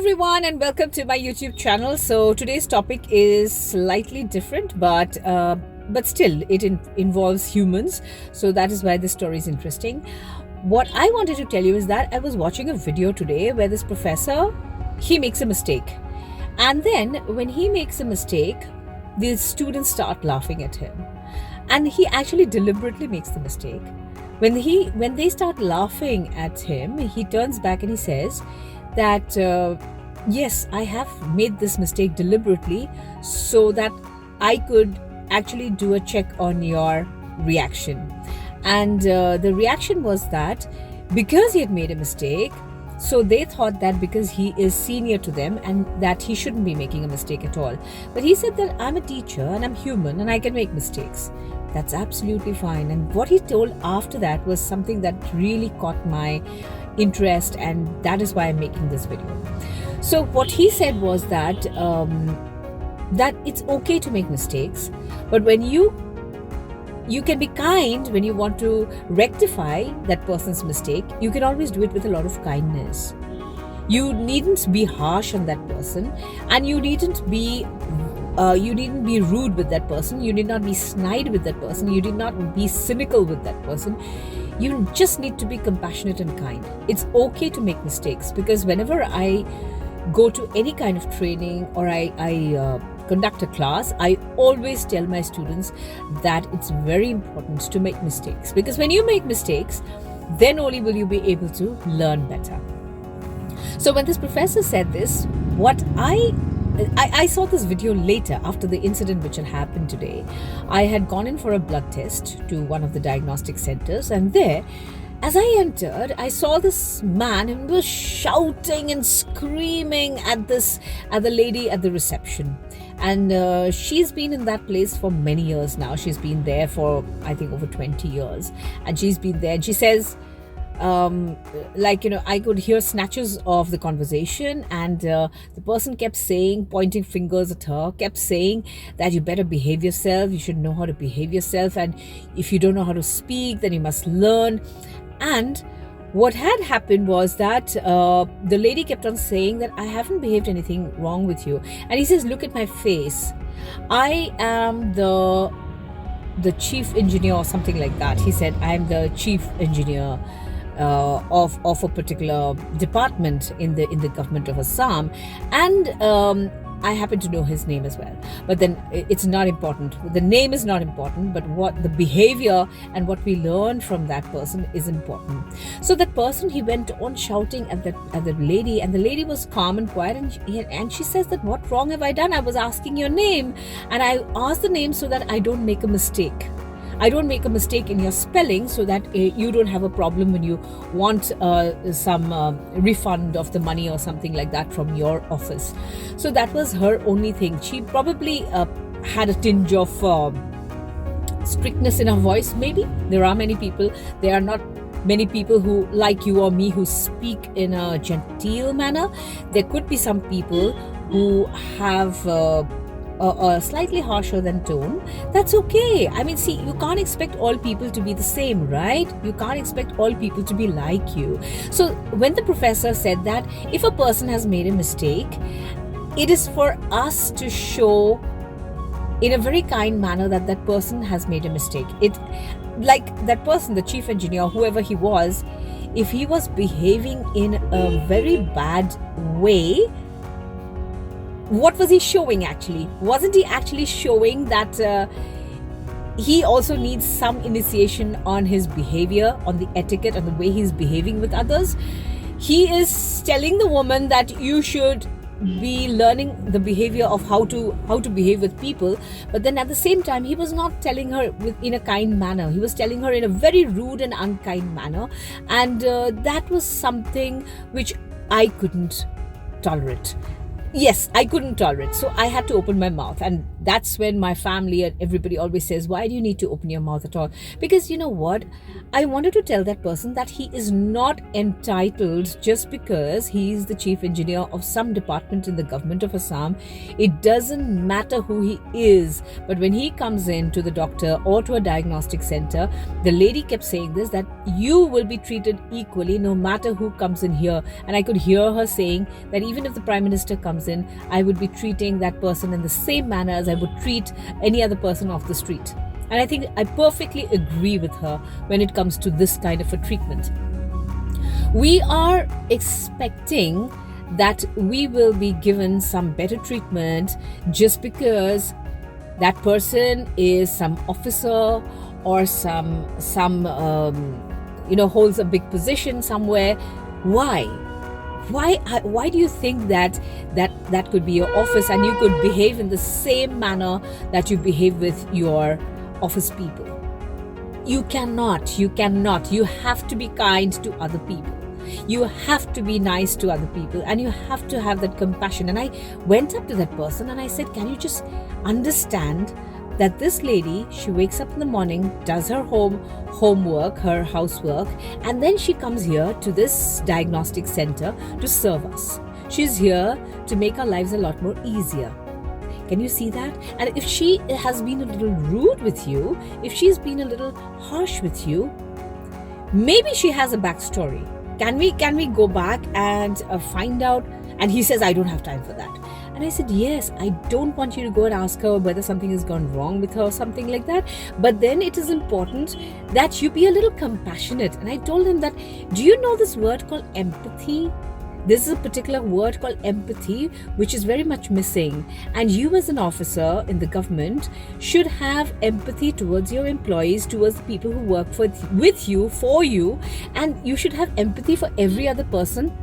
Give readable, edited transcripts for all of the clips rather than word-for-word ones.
everyone, and welcome to my YouTube channel. So today's topic is slightly different, but still it involves humans. So that is why this story is interesting. What I wanted to tell you is that I was watching a video today where this professor, he makes a mistake, and then when he makes a mistake, the students start laughing at him, and he actually deliberately makes the mistake. When they start laughing at him, he turns back and he says that yes, I have made this mistake deliberately so that I could actually do a check on your reaction. And the reaction was that because he had made a mistake, so they thought that because he is senior to them and that he shouldn't be making a mistake at all. But he said that I'm a teacher and I'm human and I can make mistakes. That's absolutely fine. And what he told after that was something that really caught my interest, and that is why I'm making this video. So what he said was that that it's okay to make mistakes, but when you can be kind when you want to rectify that person's mistake, you can always do it with a lot of kindness. You needn't be harsh on that person, and you needn't be rude with that person. You need not be snide with that person. You need not be cynical with that person. You just need to be compassionate and kind. It's okay to make mistakes, because whenever I go to any kind of training or I conduct a class, I always tell my students that it's very important to make mistakes, because when you make mistakes, then only will you be able to learn better. So when this professor said this, what I saw this video later after the incident which had happened today. I had gone in for a blood test to one of the diagnostic centers, and there, as I entered, I saw this man who was shouting and screaming at the lady at the reception. And she's been in that place for many years now. She's been there for, I think, over 20 years. And she's been there, and she says, I could hear snatches of the conversation, and the person kept saying, pointing fingers at her, kept saying that you better behave yourself, you should know how to behave yourself, and if you don't know how to speak, then you must learn. And what had happened was that the lady kept on saying that I haven't behaved anything wrong with you. And he says, look at my face, I am the chief engineer or something like that. He said, I am the chief engineer of a particular department in the government of Assam, and I happen to know his name as well. But then it's not important. The name is not important, but what the behavior and what we learn from that person is important. So that person, he went on shouting at the lady, and the lady was calm and quiet, and she says that, what wrong have I done? I was asking your name, and I asked the name so that I don't make a mistake. I don't make a mistake in your spelling, so that you don't have a problem when you want some refund of the money or something like that from your office. So that was her only thing. She probably had a tinge of strictness in her voice. Maybe there are not many people who, like you or me, who speak in a genteel manner. There could be some people who have a slightly harsher than tone. That's okay. I mean, see, you can't expect all people to be the same, right? You can't expect all people to be like you. So when the professor said that if a person has made a mistake, it is for us to show in a very kind manner that that person has made a mistake. It, like that person, the chief engineer, whoever he was, if he was behaving in a very bad way, what was he showing actually? Wasn't he actually showing that he also needs some initiation on his behavior, on the etiquette, on the way he's behaving with others? He is telling the woman that you should be learning the behavior of how to behave with people, but then at the same time he was not telling her in a kind manner. He was telling her in a very rude and unkind manner, and that was something which I couldn't tolerate. Yes, I couldn't tolerate. So I had to open my mouth, and That's when my family and everybody always says, why do you need to open your mouth at all? Because you know what? I wanted to tell that person that he is not entitled just because he is the chief engineer of some department in the government of Assam. It doesn't matter who he is. But when he comes in to the doctor or to a diagnostic center, the lady kept saying this, that you will be treated equally no matter who comes in here. And I could hear her saying that even if the Prime Minister comes in, I would be treating that person in the same manner as I would treat any other person off the street. And I think I perfectly agree with her when it comes to this kind of a treatment. We are expecting that we will be given some better treatment just because that person is some officer or some holds a big position somewhere. Why do you think that could be your office and you could behave in the same manner that you behave with your office people? You cannot. You have to be kind to other people. You have to be nice to other people, and you have to have that compassion. And I went up to that person and I said, can you just understand that this lady, she wakes up in the morning, does her homework, her housework, and then she comes here to this diagnostic center to serve us. She's here to make our lives a lot more easier. Can you see that? And if she has been a little rude with you, if she's been a little harsh with you, maybe she has a backstory. Can we go back and find out? And he says, I don't have time for that. And I said, yes, I don't want you to go and ask her whether something has gone wrong with her or something like that. But then it is important that you be a little compassionate. And I told him that, do you know this word called empathy? This is a particular word called empathy, which is very much missing. And you as an officer in the government should have empathy towards your employees, towards the people who work with you, for you. And you should have empathy for every other person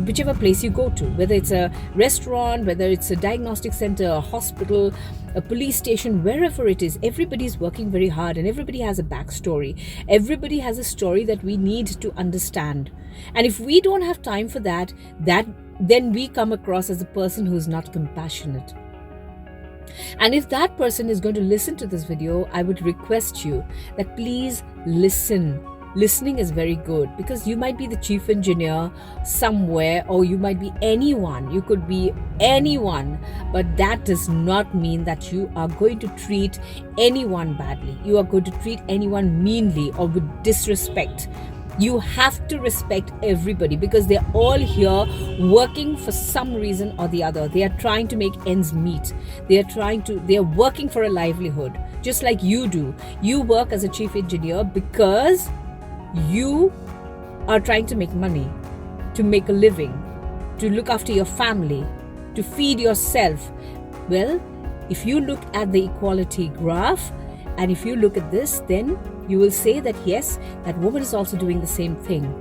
whichever place you go to, whether it's a restaurant, whether it's a diagnostic center, a hospital, a police station, wherever it is, everybody's working very hard and everybody has a backstory. Everybody has a story that we need to understand. And if we don't have time for that, then we come across as a person who's not compassionate. And if that person is going to listen to this video, I would request you that please listen. Listening is very good, because you might be the chief engineer somewhere, or you might be anyone. You could be anyone, but that does not mean that you are going to treat anyone badly. You are going to treat anyone meanly or with disrespect. You have to respect everybody, because they're all here working for some reason or the other. They are trying to make ends meet. They are working for a livelihood, just like you do. You work as a chief engineer because you are trying to make money, to make a living, to look after your family, to feed yourself. Well, if you look at the equality graph and if you look at this, then you will say that yes, that woman is also doing the same thing.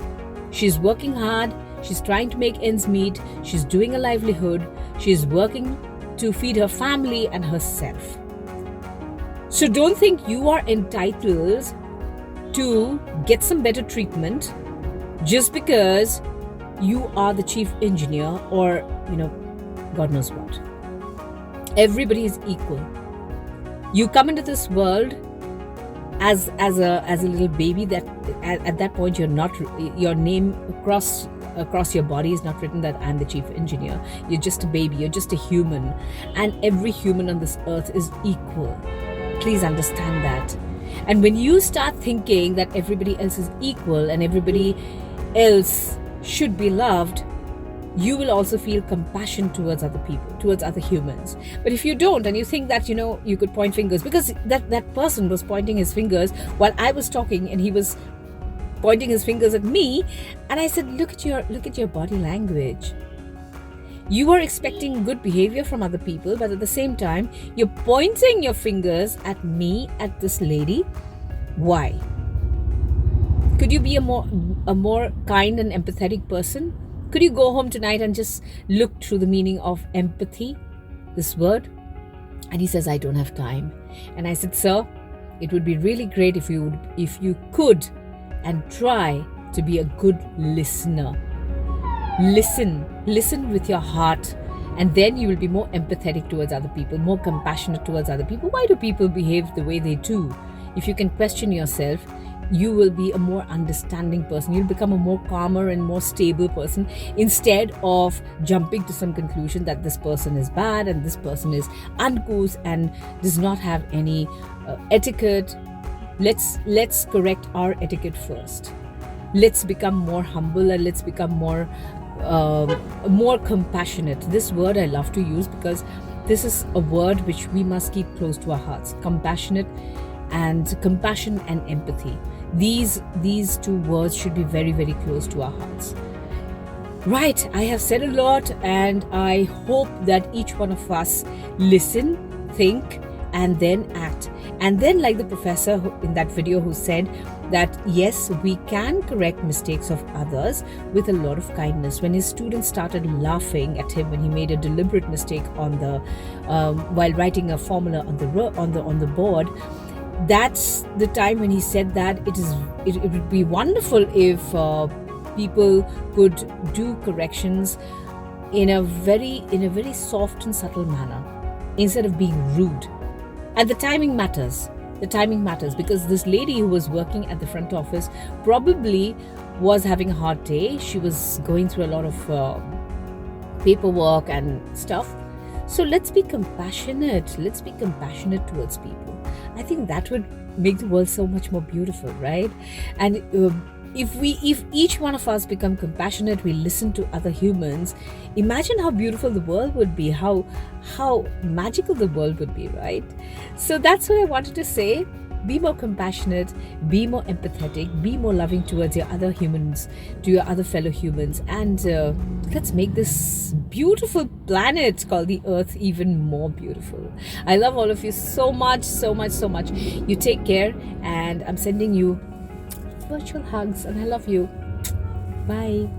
She's working hard, she's trying to make ends meet, she's doing a livelihood, she's working to feed her family and herself. So don't think you are entitled to get some better treatment just because you are the chief engineer or God knows what. Everybody is equal. You come into this world as a little baby, that at that point your name across your body is not written that I'm the chief engineer. You're just a baby, you're just a human, and every human on this earth is equal. Please understand that. And when you start thinking that everybody else is equal and everybody else should be loved, you will also feel compassion towards other people, towards other humans. But if you don't, and you think that you could point fingers, because that person was pointing his fingers while I was talking, and he was pointing his fingers at me, and I said, look at your body language. You are expecting good behavior from other people, but at the same time, you're pointing your fingers at me, at this lady. Why? Could you be a more kind and empathetic person? Could you go home tonight and just look through the meaning of empathy, this word? And he says, I don't have time. And I said, sir, it would be really great if you could and try to be a good listener. Listen with your heart. and then you will be more empathetic towards other people, more compassionate towards other people. Why do people behave the way they do? If you can question yourself, you will be a more understanding person. You'll become a more calmer and more stable person, instead of jumping to some conclusion that this person is bad and this person is uncouth and does not have any etiquette. Let's correct our etiquette first. Let's become more humble, and let's become more compassionate. This word I love to use because this is a word which we must keep close to our hearts. Compassionate, and compassion and empathy. These two words should be very, very close to our hearts. Right, I have said a lot, and I hope that each one of us listen, think, and then act. And then, like the professor in that video who said that yes, we can correct mistakes of others with a lot of kindness. When his students started laughing at him when he made a deliberate mistake on the while writing a formula on the board, that's the time when he said that it would be wonderful if people could do corrections in a very soft and subtle manner, instead of being rude. And the timing matters. The timing matters, because this lady who was working at the front office probably was having a hard day. She was going through a lot of paperwork and stuff. So let's be compassionate. Let's be compassionate towards people. I think that would make the world so much more beautiful, right? And if each one of us become compassionate, we listen to other humans, imagine how beautiful the world would be, how magical the world would be, right? So that's what I wanted to say. Be more compassionate, be more empathetic, be more loving towards your other humans, to your other fellow humans, and let's make this beautiful planet called the Earth even more beautiful. I love all of you so much, so much, so much. You take care, and I'm sending you virtual hugs, and I love you. Bye.